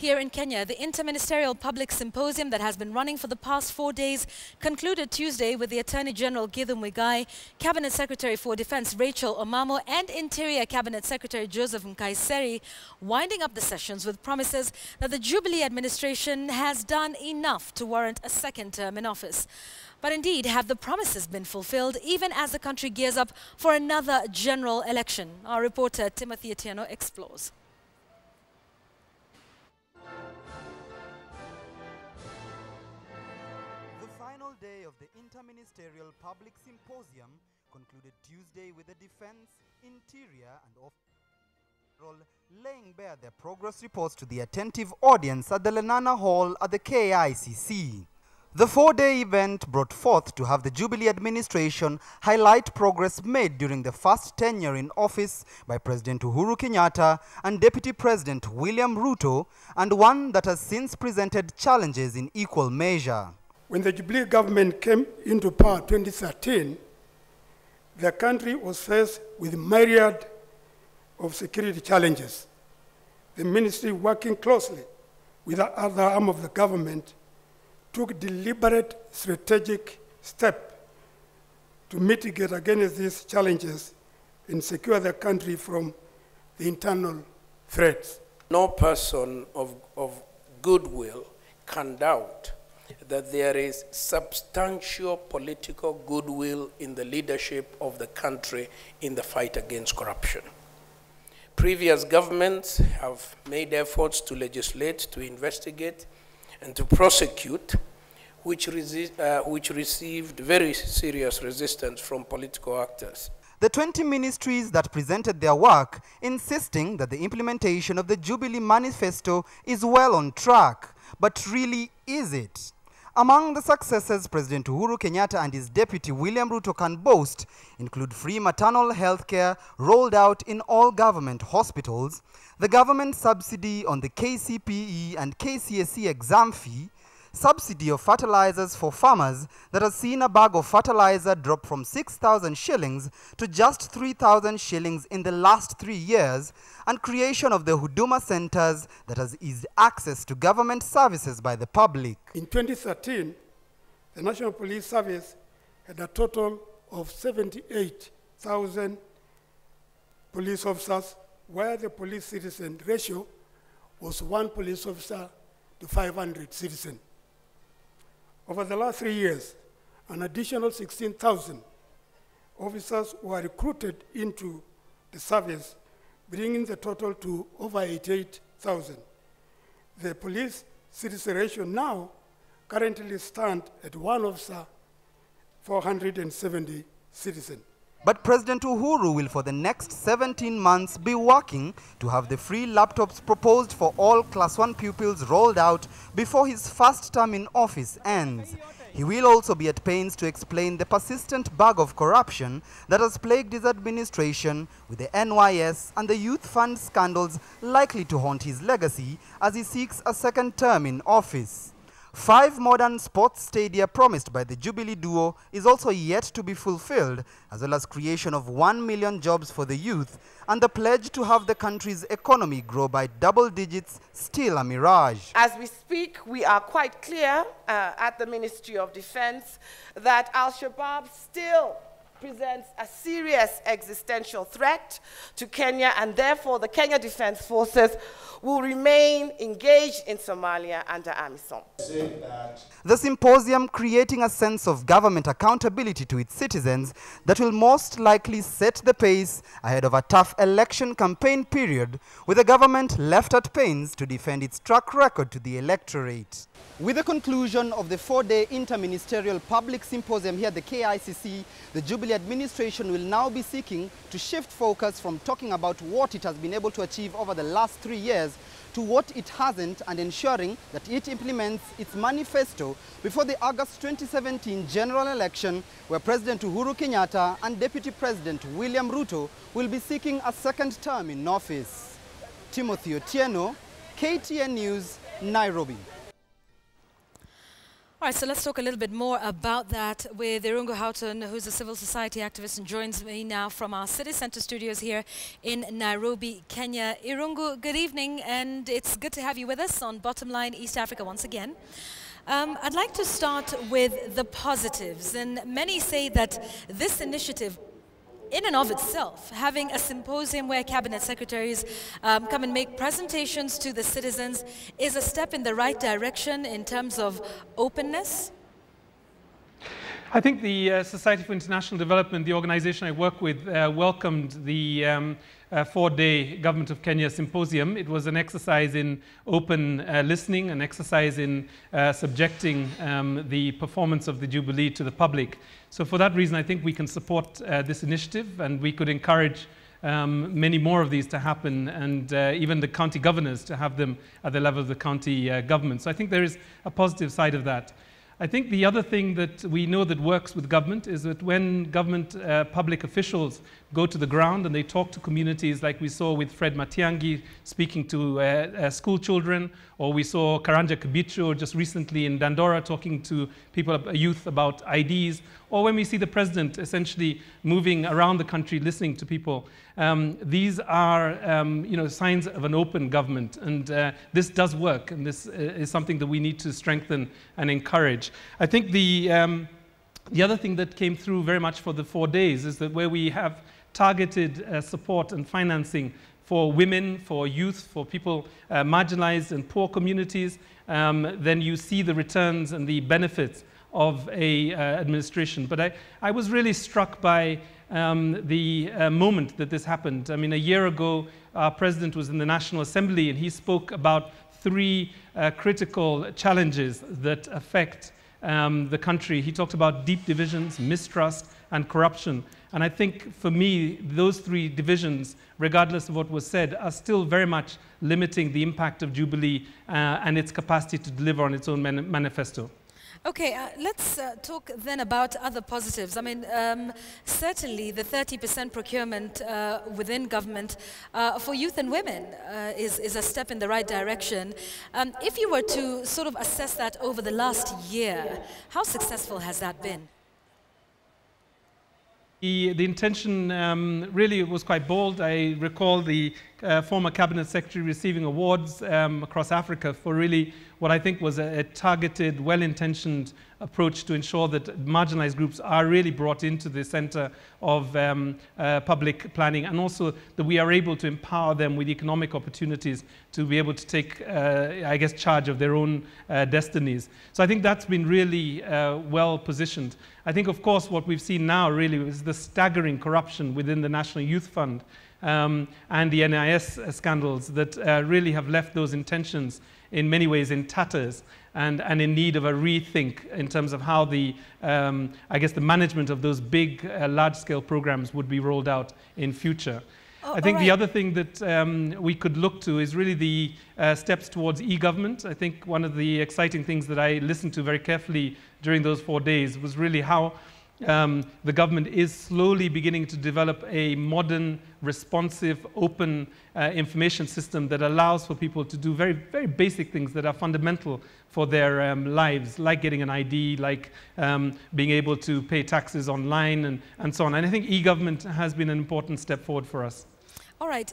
Here in Kenya, the Interministerial Public Symposium that has been running for the past 4 days concluded Tuesday with the Attorney General Githu Muigai, Cabinet Secretary for Defense Rachel Omamo and Interior Cabinet Secretary Joseph Nkaiseri winding up the sessions with promises that the Jubilee administration has done enough to warrant a second term in office. But indeed, have the promises been fulfilled even as the country gears up for another general election? Our reporter Timothy Atieno explores. Day of the Interministerial Public Symposium concluded Tuesday with the Defense, Interior and Offense laying bare their progress reports to the attentive audience at the Lenana Hall at the KICC. The 4-day event brought forth to have the Jubilee administration highlight progress made during the first tenure in office by President Uhuru Kenyatta and Deputy President William Ruto, and one that has since presented challenges in equal measure. When the Jubilee government came into power in 2013, the country was faced with a myriad of security challenges. The ministry, working closely with the other arm of the government, took deliberate strategic steps to mitigate against these challenges and secure the country from the internal threats. No person of goodwill can doubt that there is substantial political goodwill in the leadership of the country in the fight against corruption. Previous governments have made efforts to legislate, to investigate, and to prosecute, which received very serious resistance from political actors. The 20 ministries that presented their work insisting that the implementation of the Jubilee Manifesto is well on track. But really, is it? Among the successes President Uhuru Kenyatta and his deputy William Ruto can boast include free maternal health care rolled out in all government hospitals, the government subsidy on the KCPE and KCSE exam fee, subsidy of fertilizers for farmers that has seen a bag of fertilizer drop from 6,000 shillings to just 3,000 shillings in the last 3 years, and creation of the Huduma centers that has eased access to government services by the public. In 2013, the National Police Service had a total of 78,000 police officers, where the police-citizen ratio was 1 police officer to 500 citizens. Over the last 3 years, an additional 16,000 officers were recruited into the service, bringing the total to over 88,000. The police-citizen ratio now currently stands at 1 officer, 470 citizens. But President Uhuru will for the next 17 months be working to have the free laptops proposed for all Class 1 pupils rolled out before his first term in office ends. He will also be at pains to explain the persistent bug of corruption that has plagued his administration, with the NYS and the youth fund scandals likely to haunt his legacy as he seeks a second term in office. 5 modern sports stadia promised by the Jubilee duo is also yet to be fulfilled, as well as creation of 1 million jobs for the youth and the pledge to have the country's economy grow by double digits still a mirage. As we speak, we are quite clear at the Ministry of Defense that Al-Shabaab still presents a serious existential threat to Kenya, and therefore the Kenya Defense Forces will remain engaged in Somalia under AMISOM. The symposium creating a sense of government accountability to its citizens that will most likely set the pace ahead of a tough election campaign period, with the government left at pains to defend its track record to the electorate. With the conclusion of the 4-day Interministerial Public Symposium here at the KICC, the Jubilee administration will now be seeking to shift focus from talking about what it has been able to achieve over the last 3 years to what it hasn't, and ensuring that it implements its manifesto before the August 2017 general election, where President Uhuru Kenyatta and Deputy President William Ruto will be seeking a second term in office. Timothy Atieno, KTN News, Nairobi. All right, so let's talk a little bit more about that with Irungu Houghton, who's a civil society activist and joins me now from our City Center studios here in Nairobi, Kenya. Irungu, good evening, and it's good to have you with us on Bottomline East Africa once again. I'd like to start with the positives, and many say that this initiative in and of itself, having a symposium where cabinet secretaries come and make presentations to the citizens, is a step in the right direction in terms of openness? I think the Society for International Development, the organization I work with, welcomed the 4-day Government of Kenya symposium. It was an exercise in open listening, an exercise in subjecting the performance of the Jubilee to the public. So for that reason, I think we can support this initiative, and we could encourage many more of these to happen, and even the county governors to have them at the level of the county government. So I think there is a positive side of that. I think the other thing that we know that works with government is that when government public officials go to the ground and they talk to communities, like we saw with Fred Matiang'i speaking to school children, or we saw Karanja Kibicho just recently in Dandora talking to people, youth, about IDs, or when we see the president essentially moving around the country listening to people. These are signs of an open government, and this does work, and this is something that we need to strengthen and encourage. I think the other thing that came through very much for the 4 days is that where we have targeted support and financing for women, for youth, for people marginalized and poor communities, then you see the returns and the benefits of a administration. But I was really struck by the moment that this happened. I mean, a year ago, our president was in the National Assembly, and he spoke about 3 critical challenges that affect the country. He talked about deep divisions, mistrust, and corruption. And I think, for me, those 3 divisions, regardless of what was said, are still very much limiting the impact of Jubilee and its capacity to deliver on its own manifesto. Okay, let's talk then about other positives. I mean, certainly the 30% procurement within government for youth and women is a step in the right direction. If you were to sort of assess that over the last year, how successful has that been? The intention really was quite bold. I recall the former cabinet secretary receiving awards across Africa for really what I think was a targeted, well-intentioned approach to ensure that marginalized groups are really brought into the center of public planning, and also that we are able to empower them with economic opportunities to be able to take, I guess, charge of their own destinies. So I think that's been really well positioned. I think, of course, what we've seen now really is the staggering corruption within the National Youth Fund and the NIS scandals that really have left those intentions in many ways in tatters and in need of a rethink in terms of how the, I guess, the management of those big, large-scale programs would be rolled out in future. I think the other thing that we could look to is really the steps towards e-government. I think one of the exciting things that I listened to very carefully during those 4 days was really how the government is slowly beginning to develop a modern, responsive, open information system that allows for people to do very, very basic things that are fundamental for their lives, like getting an ID, like being able to pay taxes online, and so on. And I think e-government has been an important step forward for us. All right.